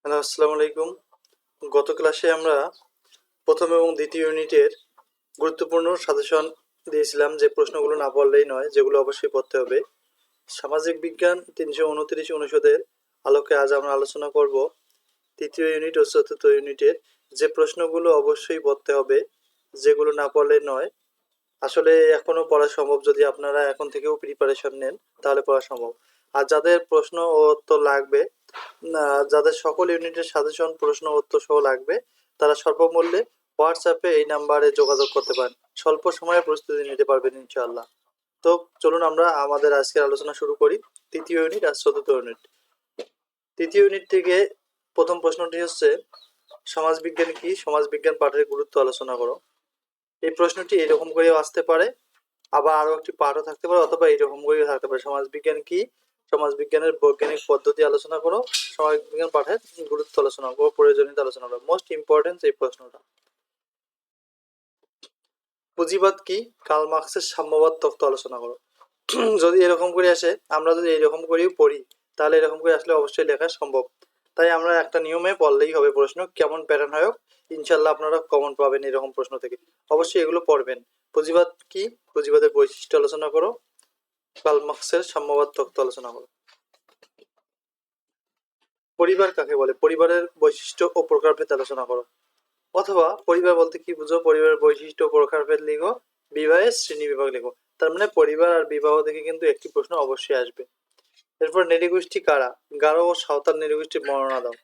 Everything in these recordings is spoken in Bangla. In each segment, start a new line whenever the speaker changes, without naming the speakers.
হ্যালো, আসসালামু আলাইকুম। গত ক্লাসে আমরা প্রথম এবং দ্বিতীয় ইউনিটের গুরুত্বপূর্ণ সাজেশন দিয়েছিলাম যে প্রশ্নগুলো না পড়লেই নয়, যেগুলো অবশ্যই পড়তে হবে। সামাজিক বিজ্ঞান ৩২৯ অনুষদের আলোকে আজ আমরা আলোচনা করব তৃতীয় ইউনিট ও চতুর্থ ইউনিটের যে প্রশ্নগুলো অবশ্যই পড়তে হবে, যেগুলো না পড়লে নয়। আসলে এখনো পড়া সম্ভব, যদি আপনারা এখন থেকেও প্রিপারেশন নেন তাহলে পড়া সম্ভব। আর যাদের প্রশ্ন ও উত্তর লাগবে, যাদের সকল ইউনিটের সাজেশন প্রশ্ন উত্তর সহ লাগবে, তারা স্বল্পমূল্যে হোয়াটসঅ্যাপে এই নাম্বারে যোগাযোগ করতে পারেন। স্বল্প সময়ে প্রস্তুতি নিতে পারবেন ইনশাআল্লাহ। তো চলুন আমরা আমাদের আজকের আলোচনা শুরু করি। তৃতীয় ইউনিট আর চতুর্থ ইউনিট। তৃতীয় ইউনিট থেকে প্রথম প্রশ্নটি হচ্ছে, সমাজবিজ্ঞান কি? সমাজবিজ্ঞান পাঠের গুরুত্ব আলোচনা করো। এই প্রশ্নটি এরকম করেও আসতে পারে, আবার আরো একটি পাঠও থাকতে পারে, অথবা এইরকম করেও থাকতে পারে, সমাজবিজ্ঞান কি? সমাজবিজ্ঞানের বৈজ্ঞানিক পদ্ধতি আলোচনা করো, সমাজবিজ্ঞান পাঠের গুরুত্ব আলোচনা করো, প্রয়োজনীয়তা আলোচনা করো। মোস্ট ইম্পর্টেন্ট এই প্রশ্নটা। পুঁজিবাদ কি? কার্ল মার্কসের সাম্যবাদ তত্ত্ব আলোচনা করো। যদি এরকম করে আসে, আমরা যদি এরকম করেও পড়ি, তাহলে এরকম করে আসলে অবশ্যই লেখা সম্ভব। তাই আমরা একটা নিয়মে পড়লেই হবে। প্রশ্ন কেমন প্যাটার্ন হয়, ইনশাল্লাহ আপনারা কমন পাবেন এরকম প্রশ্ন থেকে। অবশ্যই এগুলো পড়বেন। পুঁজিবাদ কি? পুঁজিবাদের বৈশিষ্ট্য আলোচনা করো, কার্ল মার্কসের সাম্যবাদ তত্ত্ব আলোচনা করো। পরিবার কাকে বলে? পরিবারের বৈশিষ্ট্য ও প্রকারভেদ আলোচনা করো। অথবা পরিবার বলতে কি বুঝো? পরিবারের বৈশিষ্ট্য ও প্রকারভেদ লিখো, বিবাহের শ্রেণী বিভাগ লিখো। তার মানে পরিবার আর বিবাহ থেকে কিন্তু একটি প্রশ্ন অবশ্যই আসবে। এরপর নৃগোষ্ঠী কারা? গারো ও সাঁওতাল নৃগোষ্ঠীর বর্ণনা দাও।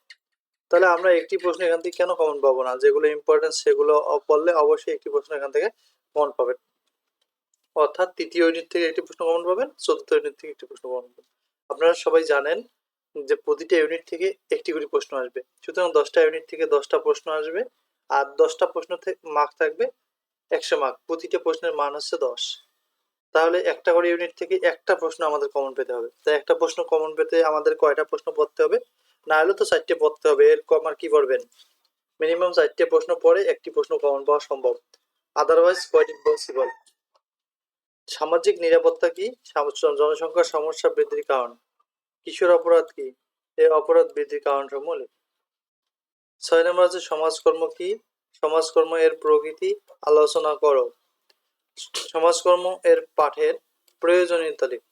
তাহলে আমরা একটি প্রশ্ন এখান থেকে কেন কমন পাবো না? যেগুলো ইম্পর্টেন্ট সেগুলো পড়লে অবশ্যই একটি প্রশ্ন এখান থেকে কমন পাবেন। অর্থাৎ তৃতীয় ইউনিট থেকে একটি প্রশ্ন কমন পাবেন, চতুর্থ ইউনিট থেকে একটি প্রশ্ন কমন পাবেন। আপনারা সবাই জানেন যে প্রতিটা ইউনিট থেকে একটি করে প্রশ্ন আসবে, সুতরাং 10টা ইউনিট থেকে 10টা প্রশ্ন আসবে। আর 10টা প্রশ্ন থেকে মার্ক থাকবে 100 মার্ক। প্রতিটা প্রশ্নের মান হচ্ছে 10। তাহলে একটা করে ইউনিট থেকে একটা প্রশ্ন আমাদের কমন পেতে হবে। তাই একটা প্রশ্ন কমন পেতে আমাদের কয়টা প্রশ্ন পড়তে হবে? না হলে তো 4টে পড়তে হবে। এর কম আর কি পড়বেন? মিনিমাম 4টে প্রশ্ন পড়ে একটি প্রশ্ন কমন পাওয়া সম্ভব, আদারওয়াইজ কোয়াইট ইম্পসিবল। সামাজিক নিরাপত্তা কি? জনসংখ্যার সমস্যা বৃদ্ধির কারণ। কিশোর অপরাধ কি? এই অপরাধ বৃদ্ধির কারণ সমূহ লিখুন। 6 নম্বর আছে সমাজকর্ম কি? সমাজকর্ম এর প্রকৃতি আলোচনা করো। সমাজকর্ম এর পাঠের প্রয়োজনীয়তা লিখুন।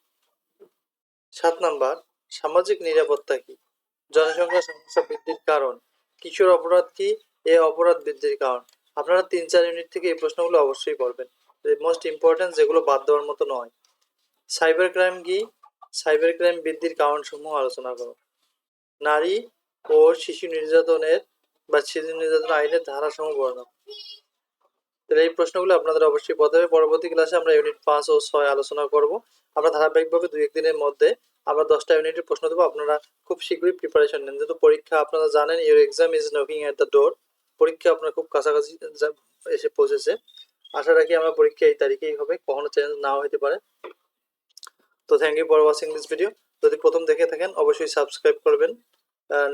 7 নম্বর সামাজিক নিরাপত্তা কি? জনসংখ্যার সমস্যা বৃদ্ধির কারণ। কিশোর অপরাধ কি? এই অপরাধ বৃদ্ধির কারণ। আপনারা 3-4 ইউনিট থেকে এই প্রশ্নগুলো অবশ্যই পড়বেন। মোস্ট ইম্পর্টেন্ট, যেগুলো বাদ দেওয়ার মতো নয়। সাইবার ক্রাইম কি? সাইবার ক্রাইম বৃদ্ধির কারণসমূহ আলোচনা করো। নারী ও শিশু নির্যাতনের বা শিশু নির্যাতন আইনের ধারাসমূহ বর্ণনা। তাহলে এই প্রশ্নগুলো আপনাদের অবশ্যই পড়তে হবে। পরবর্তী ক্লাসে আমরা ইউনিট 5 ও 6 আলোচনা করব। আমরা ধারাবাহিকভাবে 2-1 দিনের মধ্যে আমরা 10টা ইউনিটের প্রশ্ন দেবো। আপনারা খুব শীঘ্রই প্রিপারেশন নেন, যেহেতু পরীক্ষা আপনারা জানেন, your exam is knocking at the door. পরীক্ষা আপনার খুব কাছাকাছি এসে পৌঁছেছে। আশা রাখি আমার পরীক্ষা এই তারিখেই হবে, কখনো চেঞ্জ নাও হতে পারে। তো thank you for watching this video. যদি প্রথম দেখে থাকেন অবশ্যই সাবস্ক্রাইব করবেন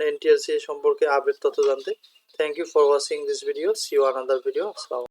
এনটিআরসি সম্পর্কে আপডেট তথ্য জানতে। Thank you for watching this video. See you another video. আসসালামু আলাইকুম।